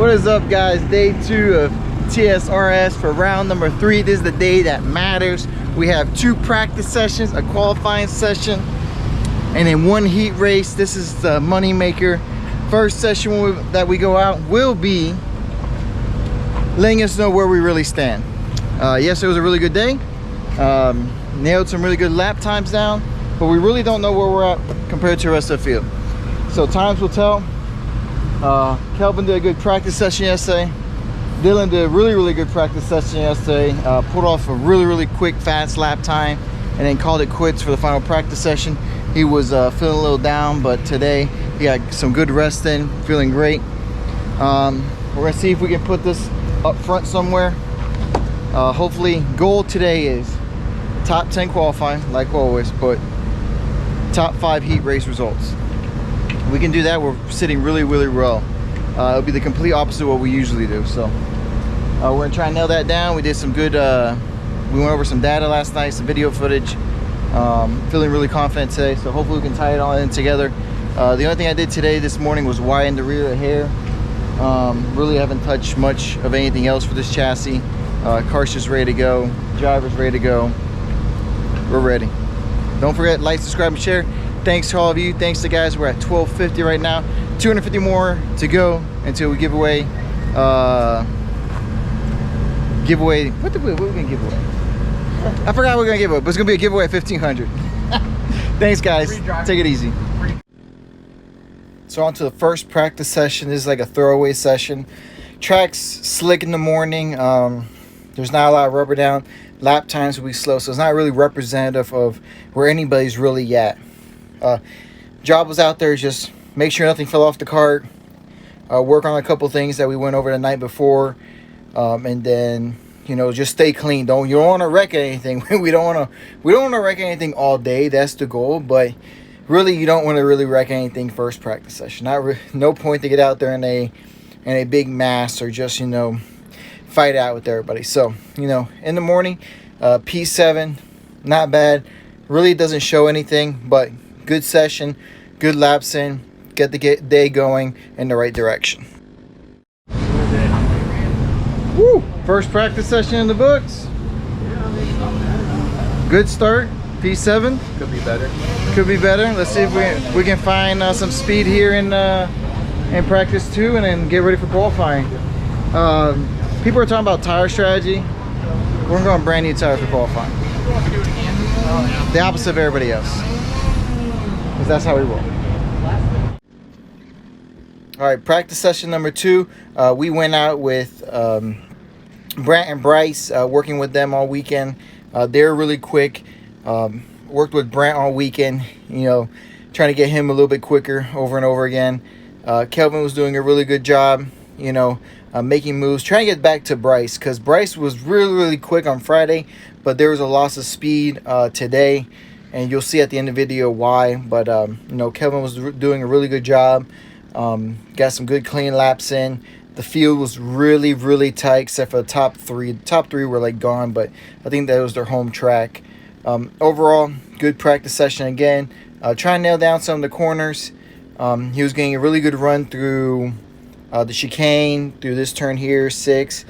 What is up, guys? Day 2 of TSRS for round number 3. This is the day that matters. We have 2 practice sessions, a qualifying session, and then 1 heat race. This is the money maker. First session that we go out will be letting us know where we really stand. Yesterday was a really good day. Nailed some really good lap times down, but we really don't know where we're at compared to the rest of the field. So times will tell. Kelvin did a good practice session yesterday. Dylan did a really good practice session yesterday. Pulled off a really quick fast lap time and then called it quits for the final practice session. He was feeling a little down, but today he got some good rest in, feeling great. We're gonna see if we can put this up front somewhere. Hopefully goal today is top 10 qualifying like always, but top 5 heat race results. We can do that. We're sitting really well. It'll be the complete opposite of what we usually do. So we're gonna try and nail that down. We did some good we went over some data last night, some video footage. Feeling really confident today, so hopefully we can tie it all in together. The only thing I did today this morning was widen the rear of hair. Really haven't touched much of anything else for this chassis. Car's just ready to go, driver's ready to go. We're ready. Don't forget, like, subscribe, and share. Thanks to all of you. Thanks to guys. We're at 1250 right now. 250 more to go until we give away. What we gonna give away? I forgot what we're gonna give away, but it's gonna be a giveaway at 1500. Thanks, guys. Take it easy. So on to the first practice session. This is like a throwaway session. Track's slick in the morning. There's not a lot of rubber down. Lap times will be slow, so it's not really representative of where anybody's really at. Job was out there, just make sure nothing fell off the cart, work on a couple things that we went over the night before, and then, you know, just stay clean. You don't want to wreck anything. we don't want to wreck anything all day. That's the goal, but really you don't want to really wreck anything first practice session. No point to get out there in a big mass or just, you know, fight out with everybody. So, you know, in the morning, P7, not bad. Really doesn't show anything, but good session, good laps in, get the day going in the right direction. Woo! First practice session in the books. Good start, P7. Could be better. Could be better. Let's see if we can find some speed here in practice 2 and then get ready for qualifying. People are talking about tire strategy. We're going brand new tires for qualifying. The opposite of everybody else. Because that's how we roll. All right, practice session number 2. We went out with Brant and Bryce, working with them all weekend. They're really quick. Worked with Brant all weekend, you know, trying to get him a little bit quicker over and over again. Kelvin was doing a really good job, you know, making moves, trying to get back to Bryce, because Bryce was really quick on Friday, but there was a loss of speed today, and you'll see at the end of the video why. But you know, Kelvin was doing a really good job. Got some good clean laps in. The field was really tight except for the top three. The top 3 were like gone, but I think that was their home track. Overall, good practice session again. Trying to nail down some of the corners. He was getting a really good run through the chicane, through this turn here, 6.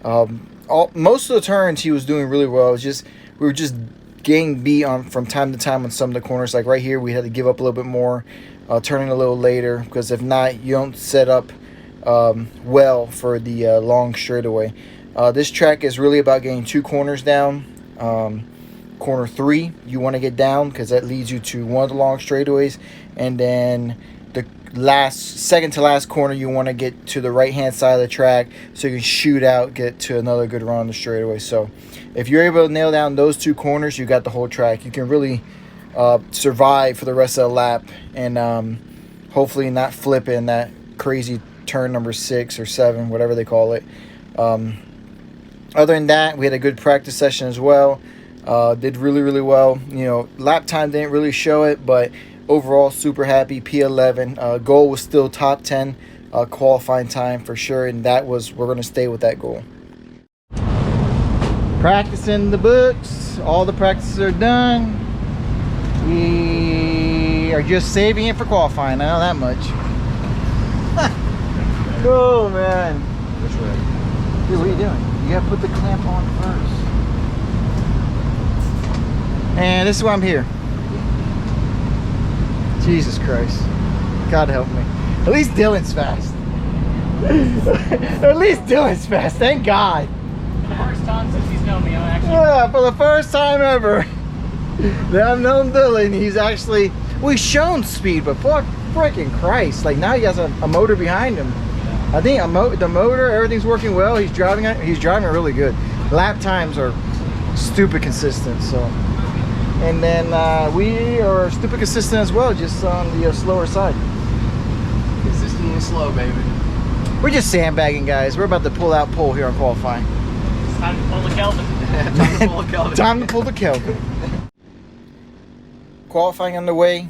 Most of the turns he was doing really well. It was just, we were just getting beat on from time to time on some of the corners. Like right here, we had to give up a little bit more, turning a little later, because if not, you don't set up well for the long straightaway. This track is really about getting 2 corners down. Corner 3 you want to get down, because that leads you to one of the long straightaways, and then the second to last corner you want to get to the right hand side of the track so you can shoot out, get to another good run on the straightaway. So if you're able to nail down those 2 corners, you got the whole track. You can really survive for the rest of the lap, and hopefully not flip in that crazy turn number 6 or 7, whatever they call it. Other than that, we had a good practice session as well. Did really well. You know, lap time didn't really show it, but overall super happy. P11. Goal was still top 10 qualifying time for sure, and we're going to stay with that goal. Practicing the books. All the practices are done. We are just saving it for qualifying. I know that much. Oh man. Which way? Dude, what are you doing? You gotta put the clamp on first. And this is why I'm here. Jesus Christ. God help me. At least Dylan's fast. At least Dylan's fast, thank God. For the first time since he's known me, I'm actually... Yeah, for the first time ever that I've known Dylan, he's actually... Well, he's shown speed, but fuck freaking Christ. Like, now he has a motor behind him. I think the motor, everything's working well. He's driving it really good. Lap times are stupid consistent, so... And then we are stupid consistent as well, just on the slower side. Consistent and slow, baby. We're just sandbagging, guys. We're about to pull out pole here on qualifying. It's time to pull the Kelvin. Time to pull the Kelvin. Time to pull the Kelvin. Qualifying underway.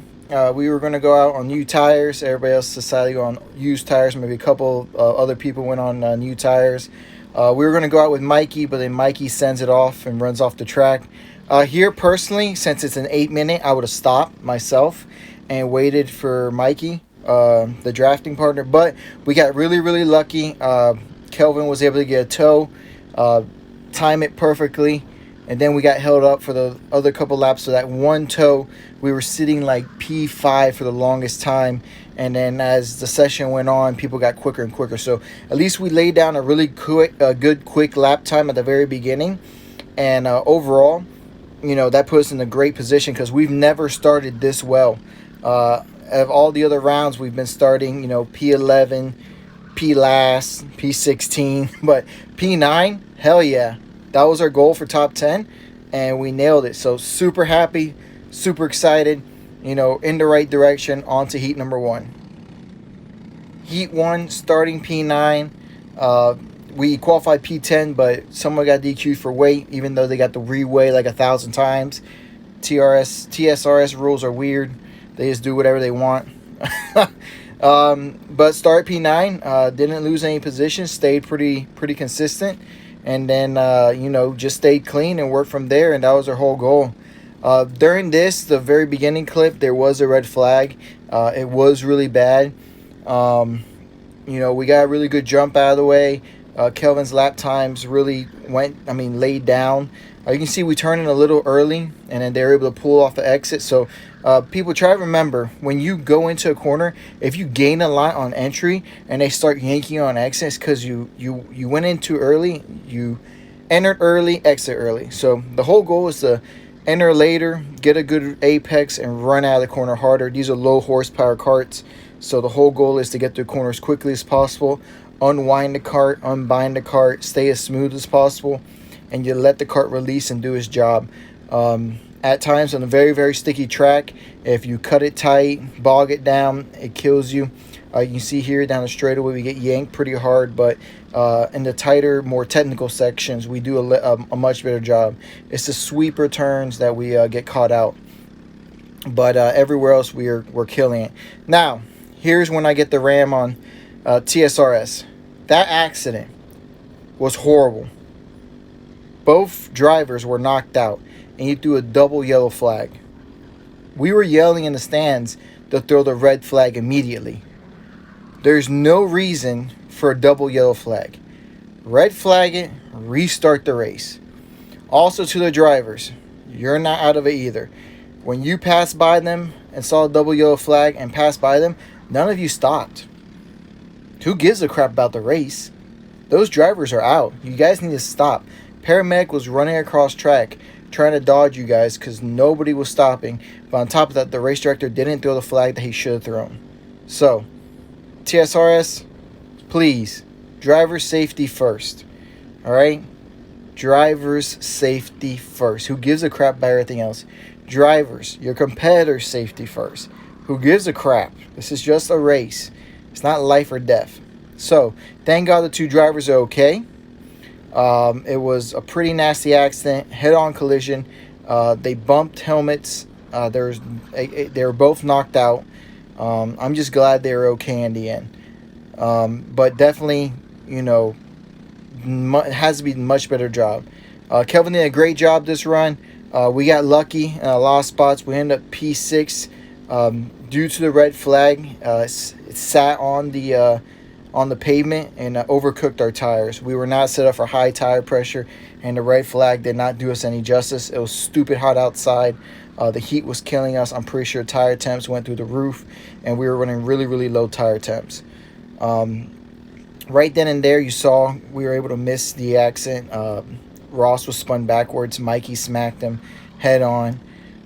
We were going to go out on new tires. Everybody else decided to go on used tires. Maybe a couple other people went on new tires. We were going to go out with Mikey, but then Mikey sends it off and runs off the track. Here, personally, since it's an 8-minute, I would have stopped myself and waited for Mikey, the drafting partner. But we got really, really lucky. Kelvin was able to get a tow, time it perfectly, and then we got held up for the other couple laps. So that one tow, we were sitting like P5 for the longest time. And then as the session went on, people got quicker and quicker. So at least we laid down a really good quick lap time at the very beginning. And overall, you know, that puts us in a great position because we've never started this well. Of all the other rounds, we've been starting, you know, P11, P last, P16, but P9, hell yeah. That was our goal for top 10, and we nailed it. So super happy, super excited, you know, in the right direction, on to heat number 1. Heat 1, starting P9. We qualified P10, but someone got DQ'd for weight, even though they got to reweigh like 1,000 times. TSRS rules are weird. They just do whatever they want. But start P9, didn't lose any positions, stayed pretty consistent, and then you know, just stayed clean and worked from there, and that was our whole goal. During the very beginning clip, there was a red flag. It was really bad. You know, we got a really good jump out of the way. Kelvin's lap times really laid down. You can see we turned in a little early, and then they were able to pull off the exit. So people, try to remember, when you go into a corner, if you gain a lot on entry and they start yanking on exits, because you went in too early, you entered early, exit early. So the whole goal is to enter later, get a good apex, and run out of the corner harder. These are low horsepower carts, so the whole goal is to get through corners as quickly as possible, unwind the cart, unbind the cart, stay as smooth as possible, and you let the cart release and do its job. At times on a very, very sticky track, if you cut it tight, bog it down, it kills you. You can see here down the straightaway we get yanked pretty hard, but in the tighter, more technical sections, we do a much better job. It's the sweeper turns that we get caught out. But everywhere else we're killing it. Now, here's when I get the ram on TSRS. That accident was horrible. Both drivers were knocked out, and he threw a double yellow flag. We were yelling in the stands to throw the red flag immediately. There's no reason for a double yellow flag. Red flag it, restart the race. Also to the drivers, you're not out of it either. When you passed by them and saw a double yellow flag and passed by them, none of you stopped. Who gives a crap about the race? Those drivers are out. You guys need to stop. Paramedic was running across track trying to dodge you guys because nobody was stopping. But on top of that, the race director didn't throw the flag that he should have thrown. So, TSRS, please, driver safety first. All right? Driver's safety first. Who gives a crap about everything else? Drivers, your competitor's safety first. Who gives a crap? This is just a race. It's not life or death. So, thank God the two drivers are okay. It was a pretty nasty accident, head-on collision. They bumped helmets. They were both knocked out. I'm just glad they were okay in the end. But definitely, you know, it has to be a much better job. Kelvin did a great job this run. We got lucky in a lot of spots. We ended up P6 due to the red flag. It sat on on the pavement and overcooked our tires. We were not set up for high tire pressure, and the red flag did not do us any justice. It was stupid hot outside. The heat was killing us. I'm pretty sure tire temps went through the roof, and we were running really, really low tire temps. Right then and there, you saw we were able to miss the accident. Ross was spun backwards. Mikey smacked him head on.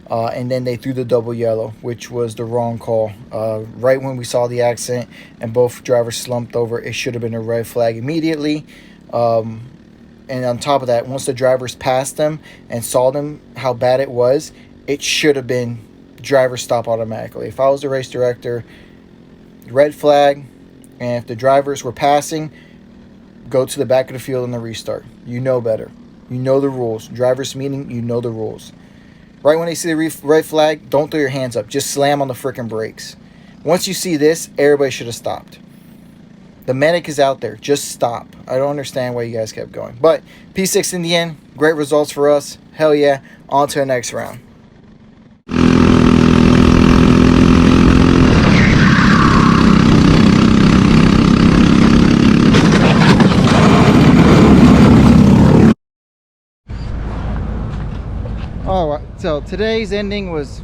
And then they threw the double yellow, which was the wrong call. Right when we saw the accident and both drivers slumped over, it should have been a red flag immediately. And on top of that, once the drivers passed them and saw them how bad it was, it should have been driver stop automatically. If I was the race director, red flag, and if the drivers were passing, go to the back of the field and the restart. You know better. You know the rules. Drivers meeting, you know the rules. Right when they see the red flag, don't throw your hands up. Just slam on the freaking brakes. Once you see this, everybody should have stopped. The medic is out there. Just stop. I don't understand why you guys kept going. But P6 in the end. Great results for us. Hell yeah. On to the next round. Alright, so today's ending was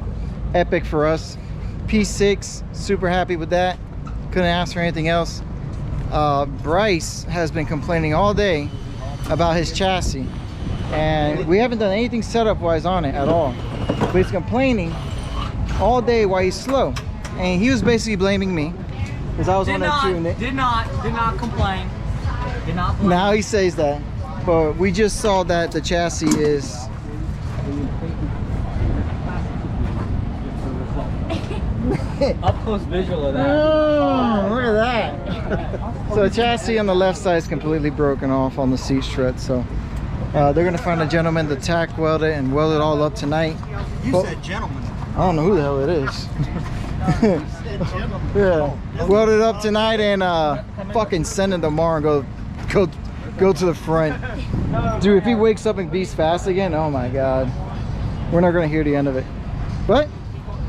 epic for us. P6, super happy with that. Couldn't ask for anything else. Bryce has been complaining all day about his chassis, and we haven't done anything setup wise on it at all. But he's complaining all day why he's slow, and he was basically blaming me because I was on that tune it. Did not complain. Did not blame. Now he says that, but we just saw that the chassis is. Up close visual of that. Oh, look at that. So the chassis on the left side is completely broken off on the seat strut. So they're going to find a gentleman to tack weld it and weld it all up tonight. You said gentleman. I don't know who the hell it is. Yeah, weld it up tonight and fucking send it tomorrow and go to the front. Dude, if he wakes up and beats fast again, oh my god, we're not going to hear the end of it. But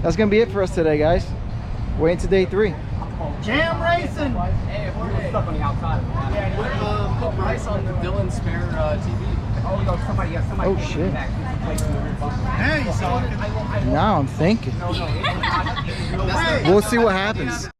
that's going to be it for us today, guys. Wait until day 3. Jam racing. Hey, we're stuck on the outside. Put Bryce on the Dylan spare TV. Oh no, somebody Oh shit. Now you saw it. Now I'm thinking. We'll see what happens.